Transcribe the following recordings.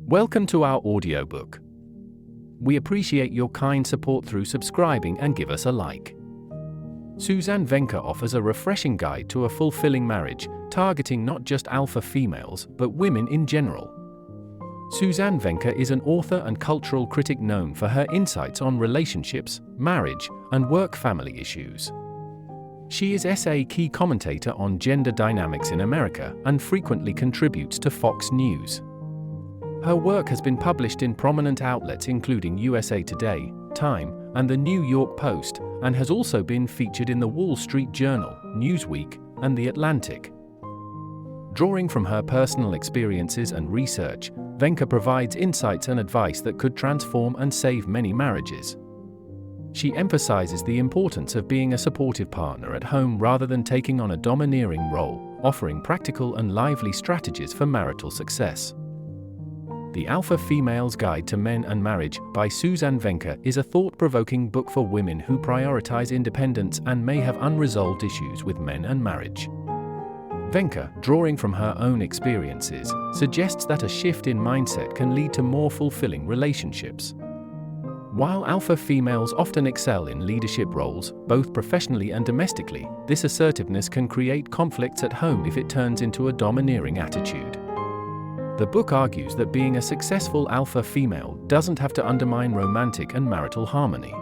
Welcome to our audiobook. We appreciate your kind support through subscribing and give us a like. Suzanne Venker offers a refreshing guide to a fulfilling marriage, targeting not just alpha females, but women in general. Suzanne Venker is an author and cultural critic known for her insights on relationships, marriage, and work-family issues. She is a key commentator on gender dynamics in America and frequently contributes to Fox News. Her work has been published in prominent outlets including USA Today, Time, and the New York Post, and has also been featured in the Wall Street Journal, Newsweek, and The Atlantic. Drawing from her personal experiences and research, Venker provides insights and advice that could transform and save many marriages. She emphasizes the importance of being a supportive partner at home rather than taking on a domineering role, offering practical and lively strategies for marital success. The Alpha Female's Guide to Men and Marriage by Suzanne Venker is a thought-provoking book for women who prioritize independence and may have unresolved issues with men and marriage. Venker, drawing from her own experiences, suggests that a shift in mindset can lead to more fulfilling relationships. While alpha females often excel in leadership roles, both professionally and domestically, this assertiveness can create conflicts at home if it turns into a domineering attitude. The book argues that being a successful alpha female doesn't have to undermine romantic and marital harmony.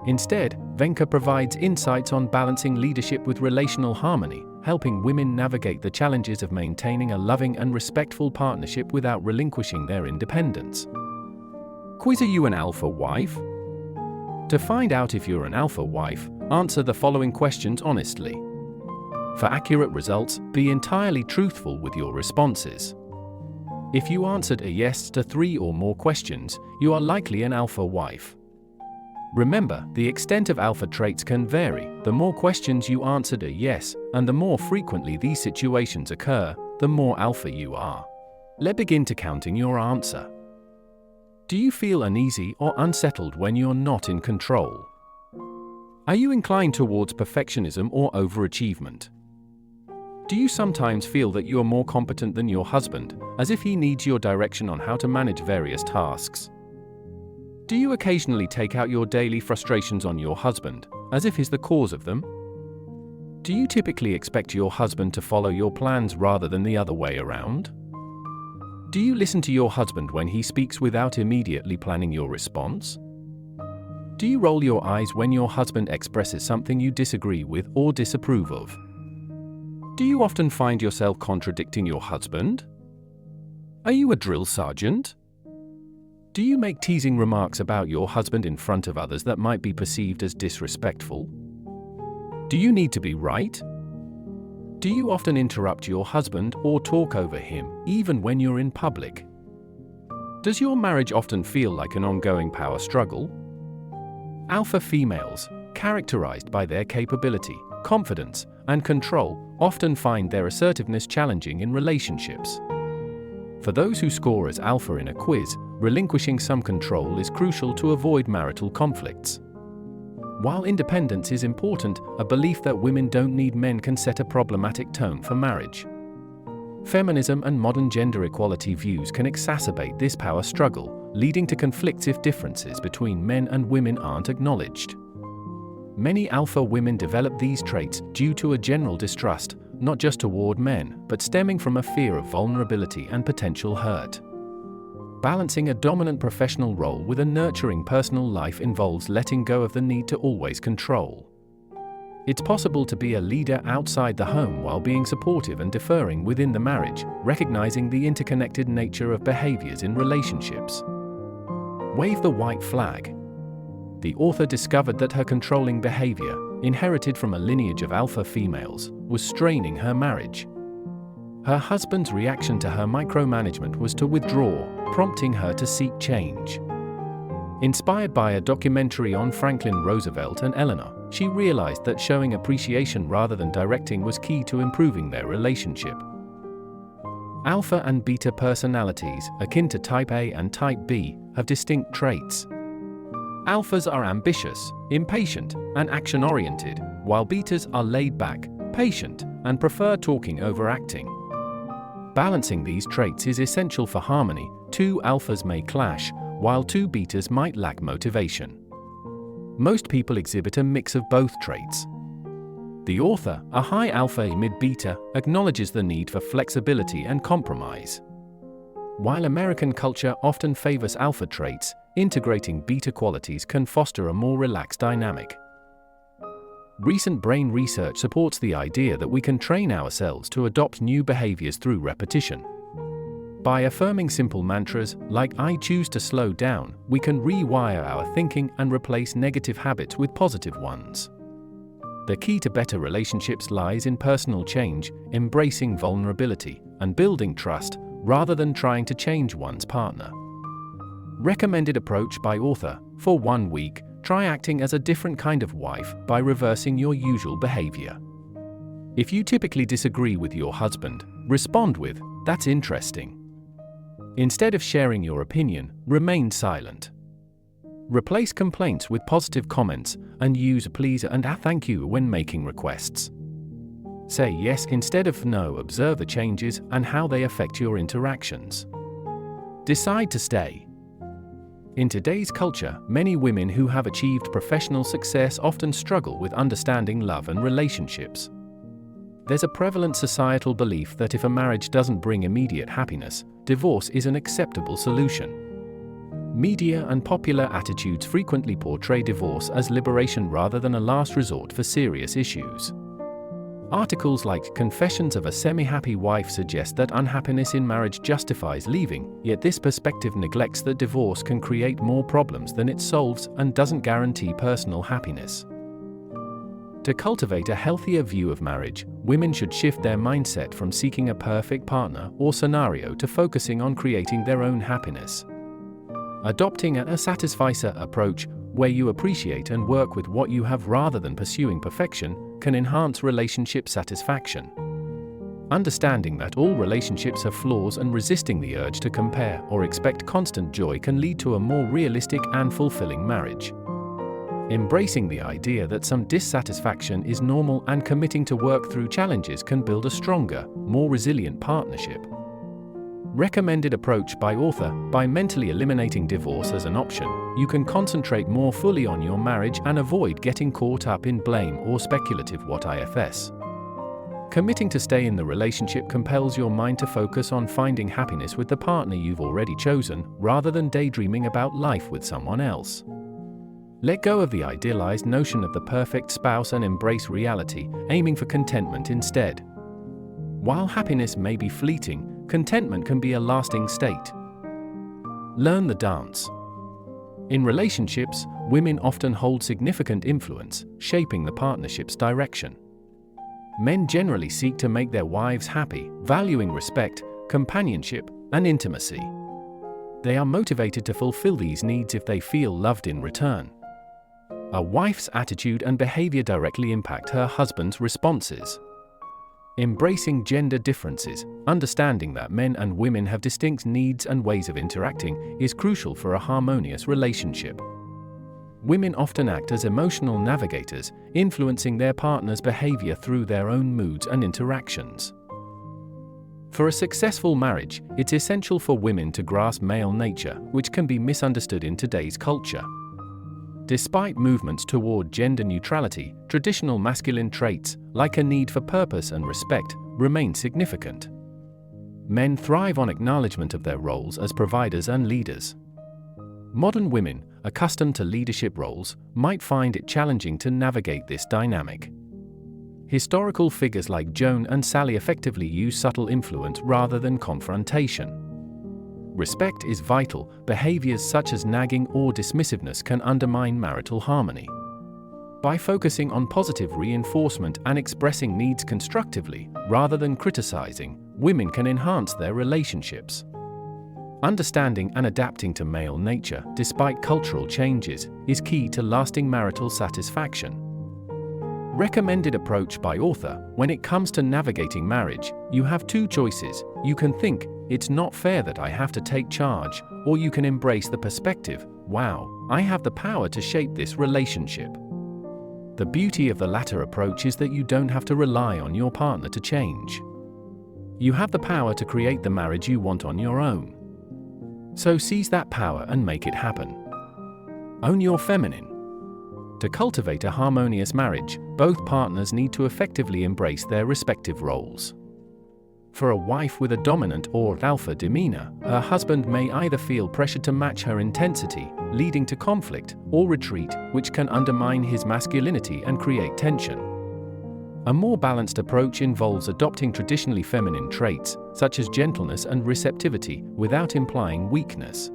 Instead, Venker provides insights on balancing leadership with relational harmony, helping women navigate the challenges of maintaining a loving and respectful partnership without relinquishing their independence. Quiz: Are you an alpha wife? To find out if you're an alpha wife, answer the following questions honestly. For accurate results, be entirely truthful with your responses. If you answered a yes to 3 or more questions, you are likely an alpha wife. Remember, the extent of alpha traits can vary. The more questions you answered a yes, and the more frequently these situations occur, the more alpha you are. Let's begin to counting your answer. Do you feel uneasy or unsettled when you're not in control? Are you inclined towards perfectionism or overachievement? Do you sometimes feel that you are more competent than your husband, as if he needs your direction on how to manage various tasks? Do you occasionally take out your daily frustrations on your husband, as if he's the cause of them? Do you typically expect your husband to follow your plans rather than the other way around? Do you listen to your husband when he speaks without immediately planning your response? Do you roll your eyes when your husband expresses something you disagree with or disapprove of? Do you often find yourself contradicting your husband? Are you a drill sergeant? Do you make teasing remarks about your husband in front of others that might be perceived as disrespectful? Do you need to be right? Do you often interrupt your husband or talk over him, even when you're in public? Does your marriage often feel like an ongoing power struggle? Alpha females, characterized by their capability, confidence, and control, often find their assertiveness challenging in relationships. For those who score as alpha in a quiz, relinquishing some control is crucial to avoid marital conflicts. While independence is important, a belief that women don't need men can set a problematic tone for marriage. Feminism and modern gender equality views can exacerbate this power struggle, leading to conflicts if differences between men and women aren't acknowledged. Many alpha women develop these traits due to a general distrust, not just toward men, but stemming from a fear of vulnerability and potential hurt. Balancing a dominant professional role with a nurturing personal life involves letting go of the need to always control. It's possible to be a leader outside the home while being supportive and deferring within the marriage, recognizing the interconnected nature of behaviors in relationships. Wave the white flag. The author discovered that her controlling behavior, inherited from a lineage of alpha females, was straining her marriage. Her husband's reaction to her micromanagement was to withdraw, prompting her to seek change. Inspired by a documentary on Franklin Roosevelt and Eleanor, she realized that showing appreciation rather than directing was key to improving their relationship. Alpha and beta personalities, akin to type A and type B, have distinct traits. Alphas are ambitious, impatient, and action-oriented, while betas are laid-back, patient, and prefer talking over acting. Balancing these traits is essential for harmony, two alphas may clash, while two betas might lack motivation. Most people exhibit a mix of both traits. The author, a high alpha mid-beta, acknowledges the need for flexibility and compromise. While American culture often favors alpha traits, integrating beta qualities can foster a more relaxed dynamic. Recent brain research supports the idea that we can train ourselves to adopt new behaviors through repetition. By affirming simple mantras, like "I choose to slow down," we can rewire our thinking and replace negative habits with positive ones. The key to better relationships lies in personal change, embracing vulnerability, and building trust, rather than trying to change one's partner. Recommended approach by author: for 1 week, try acting as a different kind of wife by reversing your usual behavior. If you typically disagree with your husband, respond with, "That's interesting." Instead of sharing your opinion, remain silent. Replace complaints with positive comments, and use "please" and "thank you" when making requests. Say yes instead of no. Observe the changes and how they affect your interactions. Decide to stay. In today's culture, many women who have achieved professional success often struggle with understanding love and relationships. There's a prevalent societal belief that if a marriage doesn't bring immediate happiness, divorce is an acceptable solution. Media and popular attitudes frequently portray divorce as liberation rather than a last resort for serious issues. Articles like "Confessions of a Semi-Happy Wife" suggest that unhappiness in marriage justifies leaving, yet this perspective neglects that divorce can create more problems than it solves and doesn't guarantee personal happiness. To cultivate a healthier view of marriage, women should shift their mindset from seeking a perfect partner or scenario to focusing on creating their own happiness. Adopting a satisficer approach, where you appreciate and work with what you have rather than pursuing perfection, can enhance relationship satisfaction. Understanding that all relationships have flaws and resisting the urge to compare or expect constant joy can lead to a more realistic and fulfilling marriage. Embracing the idea that some dissatisfaction is normal and committing to work through challenges can build a stronger, more resilient partnership. Recommended approach by author: by mentally eliminating divorce as an option, you can concentrate more fully on your marriage and avoid getting caught up in blame or speculative what ifs. Committing to stay in the relationship compels your mind to focus on finding happiness with the partner you've already chosen, rather than daydreaming about life with someone else. Let go of the idealized notion of the perfect spouse and embrace reality, aiming for contentment instead. While happiness may be fleeting, contentment can be a lasting state. Learn the dance. In relationships, women often hold significant influence, shaping the partnership's direction. Men generally seek to make their wives happy, valuing respect, companionship, and intimacy. They are motivated to fulfill these needs if they feel loved in return. A wife's attitude and behavior directly impact her husband's responses. Embracing gender differences, understanding that men and women have distinct needs and ways of interacting, is crucial for a harmonious relationship. Women often act as emotional navigators, influencing their partner's behavior through their own moods and interactions. For a successful marriage, it's essential for women to grasp male nature, which can be misunderstood in today's culture. Despite movements toward gender neutrality, traditional masculine traits, like a need for purpose and respect, remain significant. Men thrive on acknowledgement of their roles as providers and leaders. Modern women, accustomed to leadership roles, might find it challenging to navigate this dynamic. Historical figures like Joan and Sally effectively use subtle influence rather than confrontation. Respect is vital. Behaviors such as nagging or dismissiveness can undermine marital harmony. By focusing on positive reinforcement and expressing needs constructively, rather than criticizing, women can enhance their relationships. Understanding and adapting to male nature, despite cultural changes, is key to lasting marital satisfaction. Recommended approach by author: when it comes to navigating marriage, you have two choices. You can think, "It's not fair that I have to take charge," or you can embrace the perspective, "Wow, I have the power to shape this relationship." The beauty of the latter approach is that you don't have to rely on your partner to change. You have the power to create the marriage you want on your own. So seize that power and make it happen. Own your feminine. To cultivate a harmonious marriage, both partners need to effectively embrace their respective roles. For a wife with a dominant or alpha demeanor, her husband may either feel pressure to match her intensity, leading to conflict, or retreat, which can undermine his masculinity and create tension. A more balanced approach involves adopting traditionally feminine traits, such as gentleness and receptivity, without implying weakness.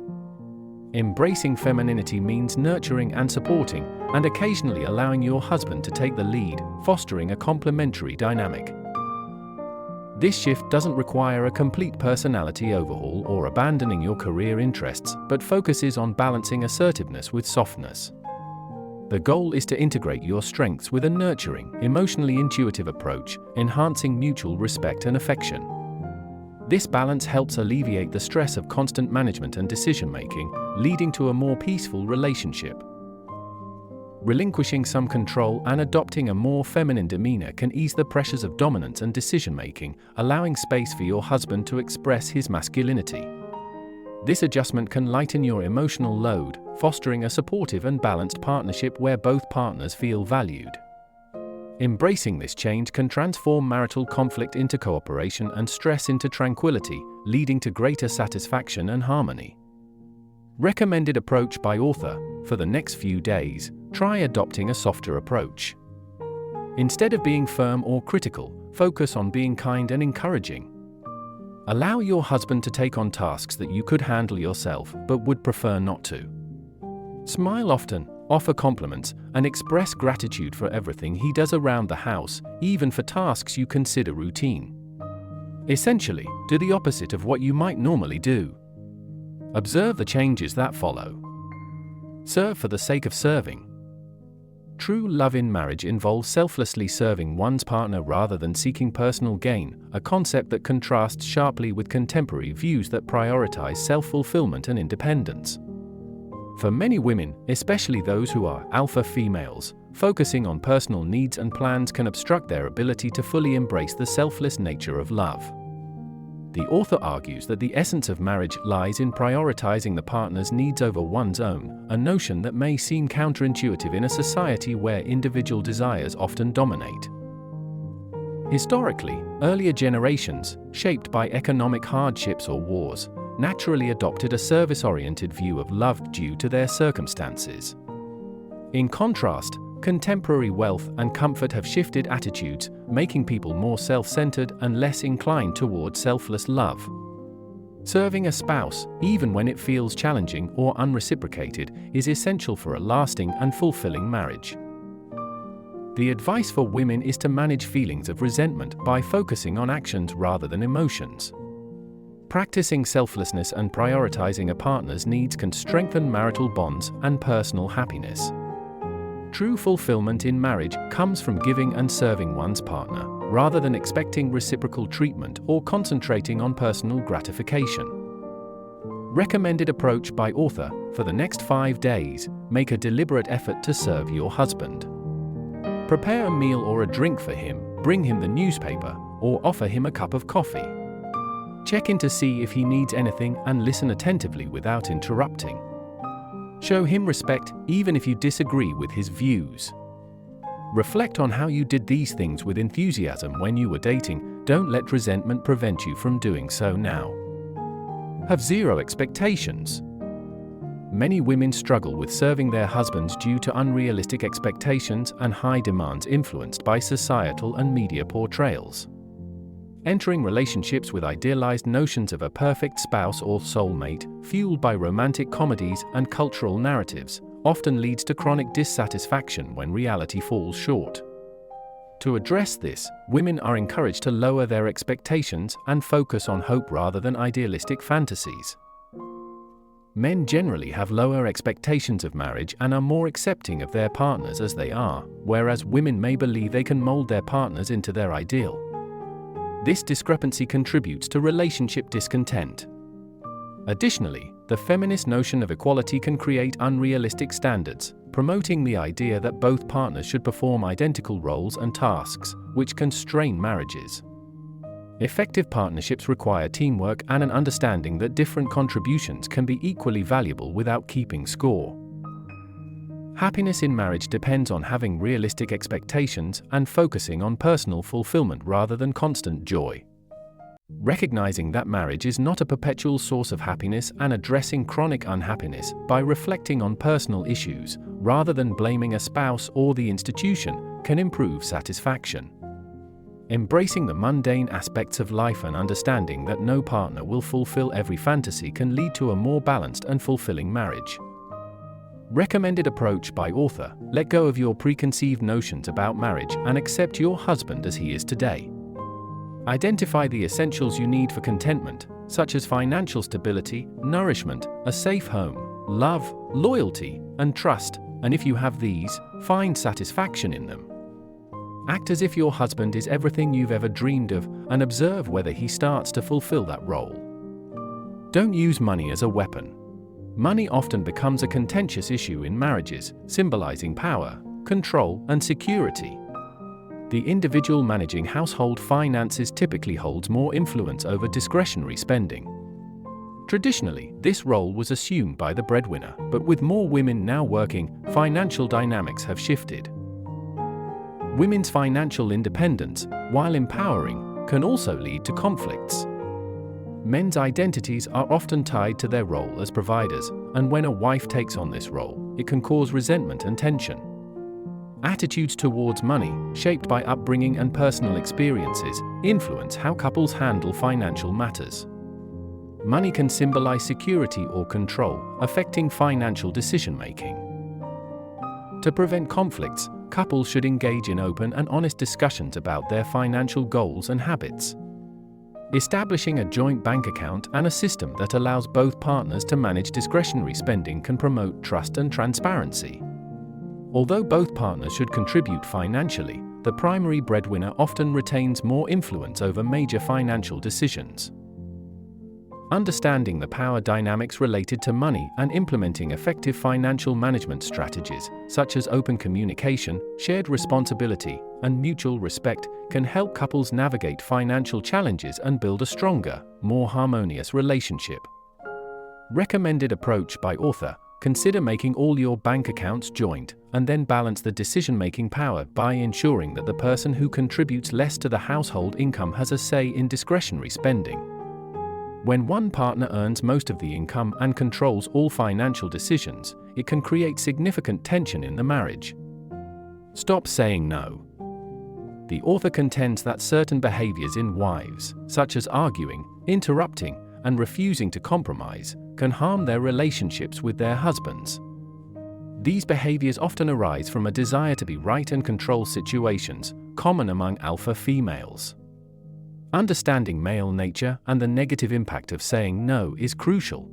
Embracing femininity means nurturing and supporting, and occasionally allowing your husband to take the lead, fostering a complementary dynamic. This shift doesn't require a complete personality overhaul or abandoning your career interests, but focuses on balancing assertiveness with softness. The goal is to integrate your strengths with a nurturing, emotionally intuitive approach, enhancing mutual respect and affection. This balance helps alleviate the stress of constant management and decision-making, leading to a more peaceful relationship. Relinquishing some control and adopting a more feminine demeanor can ease the pressures of dominance and decision-making, allowing space for your husband to express his masculinity. This adjustment can lighten your emotional load, fostering a supportive and balanced partnership where both partners feel valued. Embracing this change can transform marital conflict into cooperation and stress into tranquility, leading to greater satisfaction and harmony. Recommended approach by author: for the next few days, try adopting a softer approach. Instead of being firm or critical, focus on being kind and encouraging. Allow your husband to take on tasks that you could handle yourself but would prefer not to. Smile often, offer compliments, and express gratitude for everything he does around the house, even for tasks you consider routine. Essentially, do the opposite of what you might normally do. Observe the changes that follow. Serve for the sake of serving. True love in marriage involves selflessly serving one's partner rather than seeking personal gain, a concept that contrasts sharply with contemporary views that prioritize self-fulfillment and independence. For many women, especially those who are alpha females, focusing on personal needs and plans can obstruct their ability to fully embrace the selfless nature of love. The author argues that the essence of marriage lies in prioritizing the partner's needs over one's own, a notion that may seem counterintuitive in a society where individual desires often dominate. Historically, earlier generations, shaped by economic hardships or wars, naturally adopted a service-oriented view of love due to their circumstances. In contrast, contemporary wealth and comfort have shifted attitudes, making people more self-centered and less inclined toward selfless love. Serving a spouse, even when it feels challenging or unreciprocated, is essential for a lasting and fulfilling marriage. The advice for women is to manage feelings of resentment by focusing on actions rather than emotions. Practicing selflessness and prioritizing a partner's needs can strengthen marital bonds and personal happiness. True fulfillment in marriage comes from giving and serving one's partner, rather than expecting reciprocal treatment or concentrating on personal gratification. Recommended approach by author: for the next 5 days, make a deliberate effort to serve your husband. Prepare a meal or a drink for him, bring him the newspaper, or offer him a cup of coffee. Check in to see if he needs anything and listen attentively without interrupting. Show him respect, even if you disagree with his views. Reflect on how you did these things with enthusiasm when you were dating. Don't let resentment prevent you from doing so now. Have zero expectations. Many women struggle with serving their husbands due to unrealistic expectations and high demands influenced by societal and media portrayals. Entering relationships with idealized notions of a perfect spouse or soulmate, fueled by romantic comedies and cultural narratives, often leads to chronic dissatisfaction when reality falls short. To address this, women are encouraged to lower their expectations and focus on hope rather than idealistic fantasies. Men generally have lower expectations of marriage and are more accepting of their partners as they are, whereas women may believe they can mold their partners into their ideal. This discrepancy contributes to relationship discontent. Additionally, the feminist notion of equality can create unrealistic standards, promoting the idea that both partners should perform identical roles and tasks, which can strain marriages. Effective partnerships require teamwork and an understanding that different contributions can be equally valuable without keeping score. Happiness in marriage depends on having realistic expectations and focusing on personal fulfillment rather than constant joy. Recognizing that marriage is not a perpetual source of happiness and addressing chronic unhappiness by reflecting on personal issues, rather than blaming a spouse or the institution, can improve satisfaction. Embracing the mundane aspects of life and understanding that no partner will fulfill every fantasy can lead to a more balanced and fulfilling marriage. Recommended approach by author: let go of your preconceived notions about marriage and accept your husband as he is today. Identify the essentials you need for contentment, such as financial stability, nourishment, a safe home, love, loyalty, and trust, and if you have these, find satisfaction in them. Act as if your husband is everything you've ever dreamed of, and observe whether he starts to fulfill that role. Don't use money as a weapon. Money often becomes a contentious issue in marriages, symbolizing power, control, and security. The individual managing household finances typically holds more influence over discretionary spending. Traditionally, this role was assumed by the breadwinner, but with more women now working, financial dynamics have shifted. Women's financial independence, while empowering, can also lead to conflicts. Men's identities are often tied to their role as providers, and when a wife takes on this role, it can cause resentment and tension. Attitudes towards money, shaped by upbringing and personal experiences, influence how couples handle financial matters. Money can symbolize security or control, affecting financial decision-making. To prevent conflicts, couples should engage in open and honest discussions about their financial goals and habits. Establishing a joint bank account and a system that allows both partners to manage discretionary spending can promote trust and transparency. Although both partners should contribute financially, the primary breadwinner often retains more influence over major financial decisions. Understanding the power dynamics related to money and implementing effective financial management strategies, such as open communication, shared responsibility, and mutual respect, can help couples navigate financial challenges and build a stronger, more harmonious relationship. Recommended approach by author: consider making all your bank accounts joint, and then balance the decision-making power by ensuring that the person who contributes less to the household income has a say in discretionary spending. When one partner earns most of the income and controls all financial decisions, it can create significant tension in the marriage. Stop saying no. The author contends that certain behaviors in wives, such as arguing, interrupting, and refusing to compromise, can harm their relationships with their husbands. These behaviors often arise from a desire to be right and control situations, common among alpha females. Understanding male nature and the negative impact of saying no is crucial.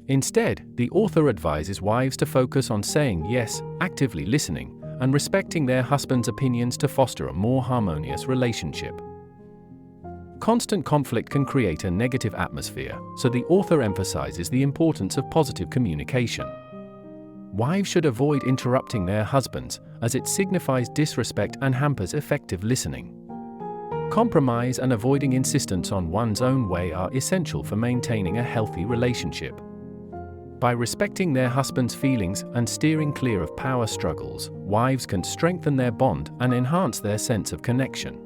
Instead, the author advises wives to focus on saying yes, actively listening, and respecting their husband's opinions to foster a more harmonious relationship. Constant conflict can create a negative atmosphere, so the author emphasizes the importance of positive communication. Wives should avoid interrupting their husbands, as it signifies disrespect and hampers effective listening. Compromise and avoiding insistence on one's own way are essential for maintaining a healthy relationship. By respecting their husband's feelings and steering clear of power struggles, wives can strengthen their bond and enhance their sense of connection.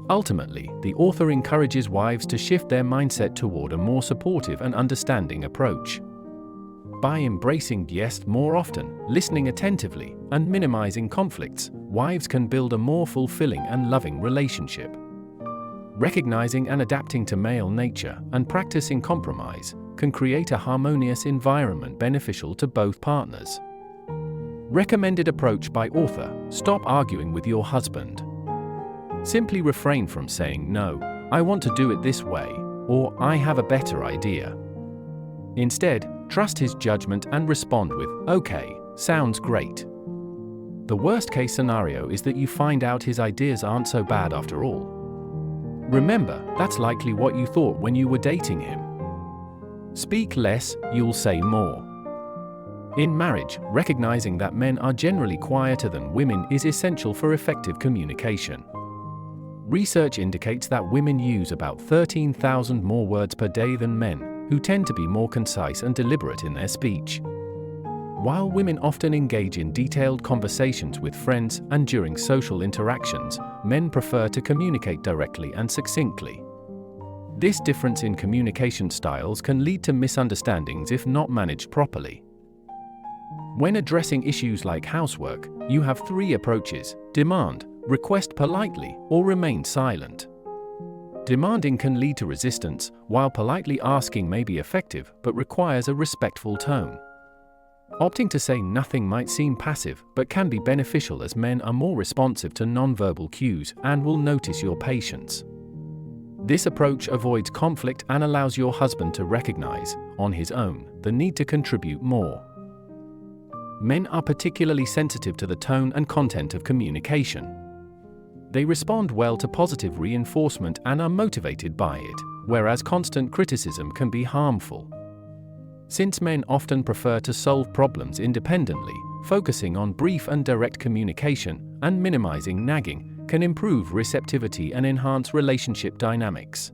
Ultimately, the author encourages wives to shift their mindset toward a more supportive and understanding approach. By embracing yes more often, listening attentively, and minimizing conflicts, wives can build a more fulfilling and loving relationship. Recognizing and adapting to male nature and practicing compromise can create a harmonious environment beneficial to both partners. Recommended approach by author: stop arguing with your husband. Simply refrain from saying no, I want to do it this way, or I have a better idea. Instead, trust his judgment and respond with, okay, sounds great. The worst-case scenario is that you find out his ideas aren't so bad after all. Remember, that's likely what you thought when you were dating him. Speak less, you'll say more. In marriage, recognizing that men are generally quieter than women is essential for effective communication. Research indicates that women use about 13,000 more words per day than men, who tend to be more concise and deliberate in their speech. While women often engage in detailed conversations with friends and during social interactions, men prefer to communicate directly and succinctly. This difference in communication styles can lead to misunderstandings if not managed properly. When addressing issues like housework, you have three approaches: demand, request politely, or remain silent. Demanding can lead to resistance, while politely asking may be effective but requires a respectful tone. Opting to say nothing might seem passive but can be beneficial, as men are more responsive to nonverbal cues and will notice your patience. This approach avoids conflict and allows your husband to recognize, on his own, the need to contribute more. Men are particularly sensitive to the tone and content of communication. They respond well to positive reinforcement and are motivated by it, whereas constant criticism can be harmful. Since men often prefer to solve problems independently, focusing on brief and direct communication and minimizing nagging can improve receptivity and enhance relationship dynamics.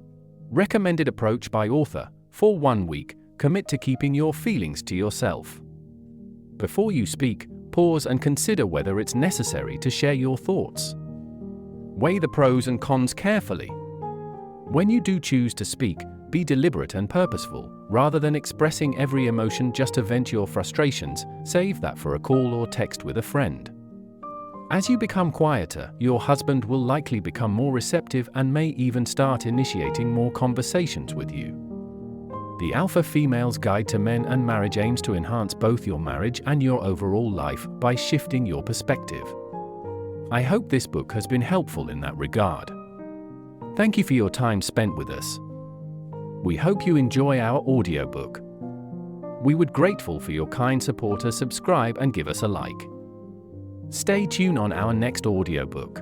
Recommended approach by author: for 1 week, commit to keeping your feelings to yourself. Before you speak, pause and consider whether it's necessary to share your thoughts. Weigh the pros and cons carefully. When you do choose to speak, be deliberate and purposeful. Rather than expressing every emotion just to vent your frustrations, save that for a call or text with a friend. As you become quieter, your husband will likely become more receptive and may even start initiating more conversations with you. The Alpha Female's Guide to Men and Marriage aims to enhance both your marriage and your overall life by shifting your perspective. I hope this book has been helpful in that regard. Thank you for your time spent with us. We hope you enjoy our audiobook. We would be grateful for your kind support. Subscribe and give us a like. Stay tuned on our next audiobook.